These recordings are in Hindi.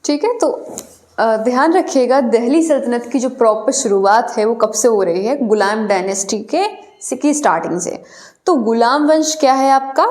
ठीक है, तो ध्यान रखिएगा दिल्ली सल्तनत की जो प्रॉपर शुरुआत है वो कब से हो रही है, गुलाम डायनेस्टी की स्टार्टिंग से। तो गुलाम वंश क्या है आपका,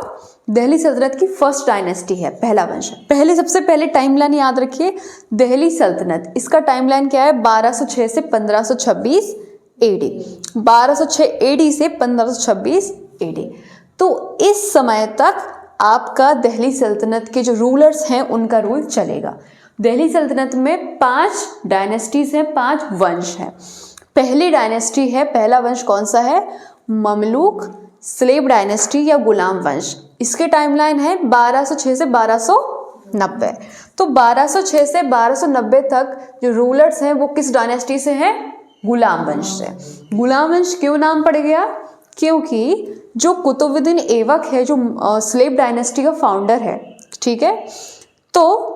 दिल्ली सल्तनत की फर्स्ट डायनेस्टी है, पहला वंश है। पहले सबसे पहले टाइमलाइन याद रखिए, दिल्ली सल्तनत इसका टाइमलाइन क्या है, 1206 से 1526 एडी, 1206 एडी से 1526 एडी। तो इस समय तक आपका दिल्ली सल्तनत के जो रूलर्स हैं उनका रूल चलेगा। दिल्ली सल्तनत में 5 डायनेस्टीज हैं, 5 वंश हैं। पहली डायनेस्टी है, पहला वंश कौन सा है, ममलूक, स्लेव डायनेस्टी या गुलाम वंश। इसके टाइमलाइन है 1206 से 1290। तो 1206 से 1290 तक जो रूलर्स हैं वो किस डायनेस्टी से हैं, गुलाम वंश से। गुलाम वंश क्यों नाम पड़ गया, क्योंकि जो कुतुबुद्दीन ऐबक है जो स्लेव डायनेस्टी का फाउंडर है, ठीक है, तो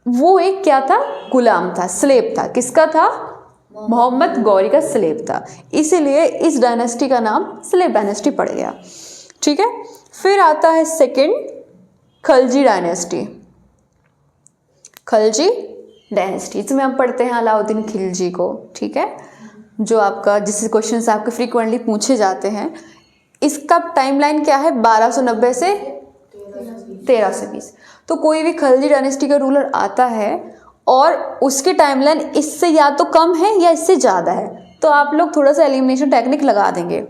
वो एक क्या था, गुलाम था, स्लेव था। किसका था, मोहम्मद गौरी का स्लेव था, इसीलिए इस डायनेस्टी का नाम स्लेव डायनेस्टी पड़ गया। ठीक है, फिर आता है second Khalji dynasty. Khalji dynasty इसमें हम पढ़ते हैं अलाउद्दीन खिलजी को, ठीक है, जो आपका जिससे क्वेश्चंस आपके फ्रीक्वेंटली पूछे जाते हैं। इसका टाइमलाइन क्या है, 1290 से 1320। तो कोई भी खलजी डायनेस्टी का रूलर आता है और उसकी टाइमलाइन इससे या तो कम है या इससे ज़्यादा है, तो आप लोग थोड़ा सा एलिमिनेशन टेक्निक लगा देंगे।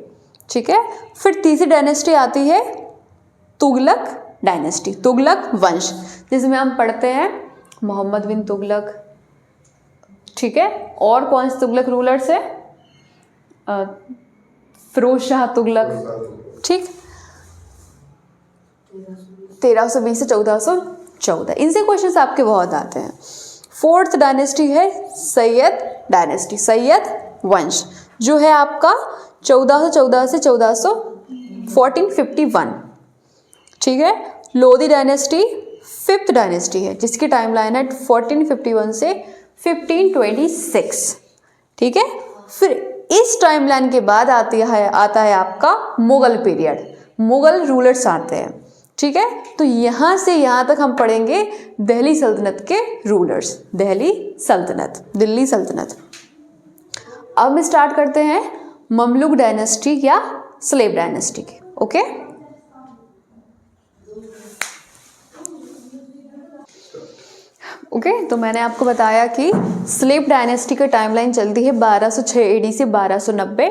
ठीक है, फिर तीसरी डायनेस्टी आती है तुगलक डायनेस्टी, तुगलक वंश, जिसमें हम पढ़ते हैं मोहम्मद बिन तुगलक। ठीक है, और कौन से तुगलक रूलर्स है, फिरोज शाह तुगलक। ठीक, 1320 से 1414, इनसे क्वेश्चंस आपके बहुत आते हैं। फोर्थ डायनेस्टी है सैयद डायनेस्टी, सैयद वंश, जो है आपका 1414 से 1451। ठीक है, लोधी डायनेस्टी फिफ्थ डायनेस्टी है, जिसकी टाइमलाइन है 1451 से 1526। ठीक है, फिर इस टाइमलाइन के बाद आता है आपका मुगल पीरियड, मुगल रूलर्स आते हैं। ठीक है, तो यहाँ से यहाँ तक हम पढ़ेंगे दिल्ली सल्तनत के रूलर्स, दिल्ली सल्तनत। अब हम स्टार्ट करते हैं ममलूक डायनेस्टी या स्लेव डायनेस्टी के। ओके, तो मैंने आपको बताया कि स्लेव डायनेस्टी का टाइमलाइन चलती है 1206 एडी से 1290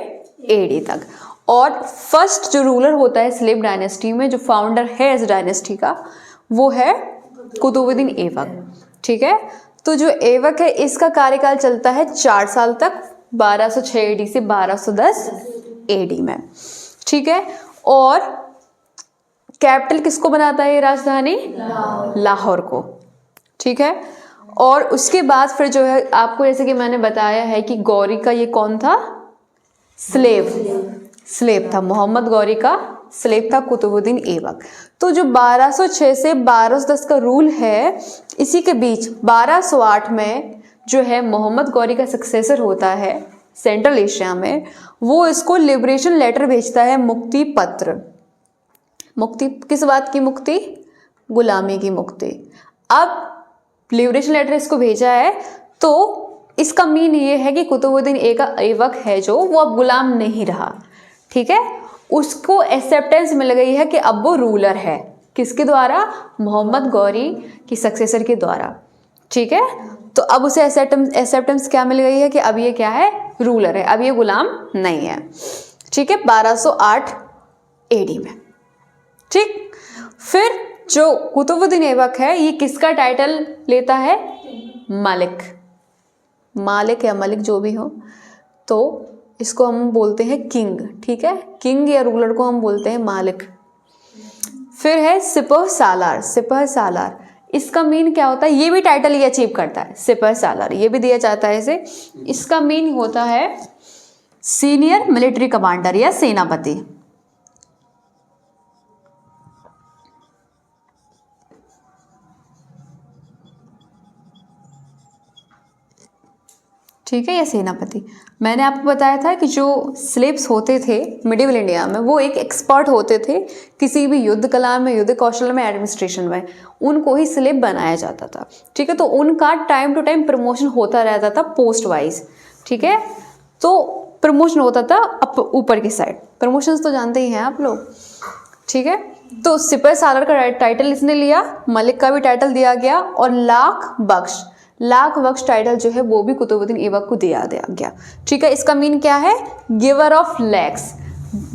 एडी तक, और फर्स्ट जो रूलर होता है स्लेव डायनेस्टी में, जो फाउंडर है इस डायनेस्टी का, वो है कुतुबुद्दीन ऐबक। ठीक है, तो जो ऐबक है इसका कार्यकाल चलता है 4 साल तक, 1206 एडी से 1210 एडी में। ठीक है, और कैपिटल किसको बनाता है ये राजधानी, लाहौर को। ठीक है, और उसके बाद फिर जो है आपको जैसे कि मैंने बताया है कि गौरी का ये कौन था, स्लेव था, मोहम्मद गौरी का स्लेव था कुतुबुद्दीन ऐबक। तो जो 1206 से 1210 का रूल है, इसी के बीच 1208 में जो है मोहम्मद गौरी का सक्सेसर होता है सेंट्रल एशिया में, वो इसको लिबरेशन लेटर भेजता है, मुक्ति पत्र। मुक्ति किस बात की मुक्ति, गुलामी की मुक्ति। अब लिबरेशन लेटर इसको भेजा है, तो इसका मीन ये है कि कुतुबुद्दीन ऐबक है जो, वो अब गुलाम नहीं रहा। ठीक है, उसको एक्सेप्टेंस मिल गई है कि अब वो रूलर है, किसके द्वारा, मोहम्मद गौरी की सक्सेसर के द्वारा। ठीक है, तो अब उसे एक्सेप्टेंस क्या मिल गई है कि अब ये क्या है, रूलर है, अब ये गुलाम नहीं है। ठीक है, 1208 एडी में। ठीक, फिर जो कुतुबुद्दीन ऐबक है ये किसका टाइटल लेता है, मालिक या मलिक जो भी हो, तो इसको हम बोलते हैं किंग। ठीक है, किंग या रूलर को हम बोलते हैं मालिक। फिर है सिपह सालार, इसका मीन क्या होता है, ये भी टाइटल ये अचीव करता है, सिपह सालार ये भी दिया जाता है इसे। इसका मीन होता है सीनियर मिलिट्री कमांडर या सेनापति। ठीक है, या सेनापति। मैंने आपको बताया था कि जो स्लेव्स होते थे मिडिवल इंडिया में वो एक एक्सपर्ट होते थे किसी भी युद्ध कला में, युद्ध कौशल में, एडमिनिस्ट्रेशन में, उनको ही स्लेव बनाया जाता था। ठीक है, तो उनका टाइम टू टाइम प्रमोशन होता रहता था पोस्ट वाइज। ठीक है, तो प्रमोशन होता था ऊपर की साइड। प्रमोशंस तो जानते ही हैं आप लोग। ठीक है, तो सिपह सालार का टाइटल इसने लिया, मलिक का भी टाइटल दिया गया, और लाख बख्श टाइटल जो है वो भी कुतुबुद्दीन ऐबक को दिया गया। ठीक है, इसका मीन क्या है? गिवर ऑफ लैक्स,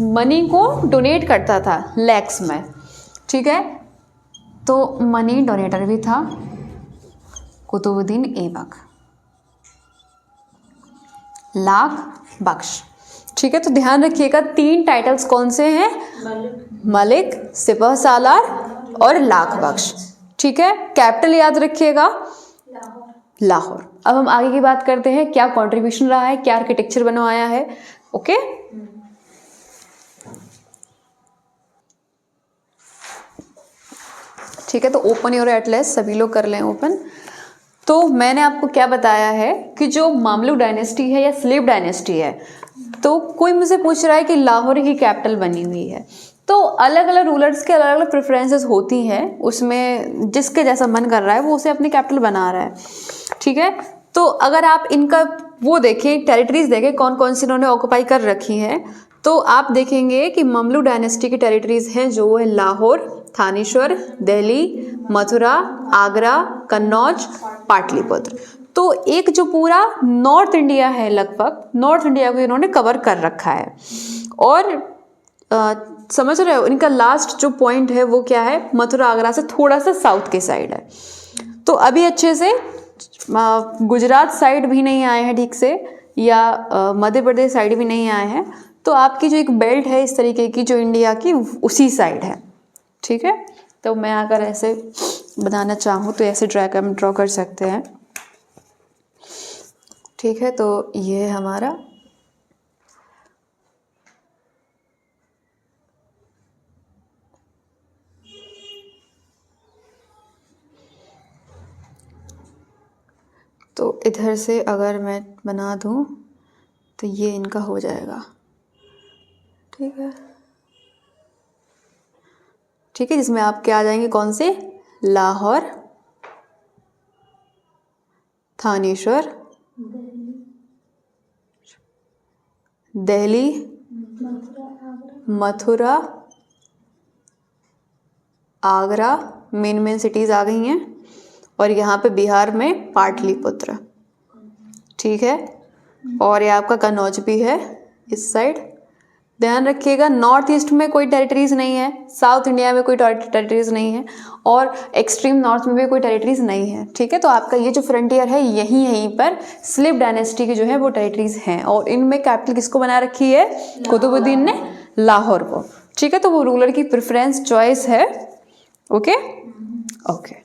मनी को डोनेट करता था लैक्स में। ठीक है, तो मनी डोनेटर भी था कुतुबुद्दीन ऐबक, लाख बख्श। ठीक है, तो ध्यान रखिएगा 3 टाइटल्स कौन से हैं? मलिक, सिपह सालार और लाख बख्श। ठीक है, कैपिटल याद रखिएगा लाहौर। अब हम आगे की बात करते हैं, क्या कंट्रीब्यूशन रहा है, क्या आर्किटेक्चर बनवाया है। ओके, ठीक है, तो ओपन योर एटलस, सभी लोग कर लें ओपन। तो मैंने आपको क्या बताया है कि जो मामलुक डायनेस्टी है या स्लेव डायनेस्टी है, तो कोई मुझे पूछ रहा है कि लाहौर की कैपिटल बनी हुई है, तो अलग अलग रूलर्स के अलग अलग प्रेफरेंसेस होती हैं, उसमें जिसके जैसा मन कर रहा है वो उसे अपनी कैपिटल बना रहा है। ठीक है, तो अगर आप इनका वो देखें, टेरिटरीज देखें कौन कौन सी इन्होंने ऑक्यूपाई कर रखी हैं, तो आप देखेंगे कि ममलूक डायनेस्टी की टेरिटरीज हैं जो है लाहौर, थानेश्वर, दिल्ली, मथुरा, आगरा, कन्नौज, पाटलिपुत्र। तो एक जो पूरा नॉर्थ इंडिया है, लगभग नॉर्थ इंडिया को इन्होंने कवर कर रखा है। और समझ रहे हो, इनका लास्ट जो पॉइंट है वो क्या है? मथुरा आगरा से थोड़ा सा साउथ के साइड है। तो अभी अच्छे से गुजरात साइड भी नहीं आए हैं ठीक से, या मध्य प्रदेश साइड भी नहीं आए हैं, तो आपकी जो एक बेल्ट है इस तरीके की जो इंडिया की, उसी साइड है। ठीक है, तो मैं अगर ऐसे बनाना चाहूँ तो ऐसे ड्रॉ कर सकते हैं। ठीक है, तो ये है हमारा तो इधर से अगर मैं बना दूँ तो ये इनका हो जाएगा। ठीक है, ठीक है, जिसमें आपके आ जाएंगे कौन से? लाहौर, थानेश्वर, दिल्ली, मथुरा, आगरा, मेन सिटीज़ आ गई हैं, और यहाँ पे बिहार में पाटलिपुत्र। ठीक है, और ये आपका कन्नौज भी है इस साइड। ध्यान रखिएगा नॉर्थ ईस्ट में कोई टेरिटरीज नहीं है, साउथ इंडिया में कोई टेरिटरीज नहीं है, और एक्सट्रीम नॉर्थ में भी कोई टेरिटरीज नहीं है। ठीक है, तो आपका ये जो फ्रंटियर है यहीं पर स्लेव डायनेस्टी की जो है वो टेरिटरीज हैं, और इनमें कैपिटल किसको बना रखी है? कुतुबुद्दीन ने लाहौर को। ठीक है, तो वो रूलर की प्रेफरेंस चॉइस है। Okay okay.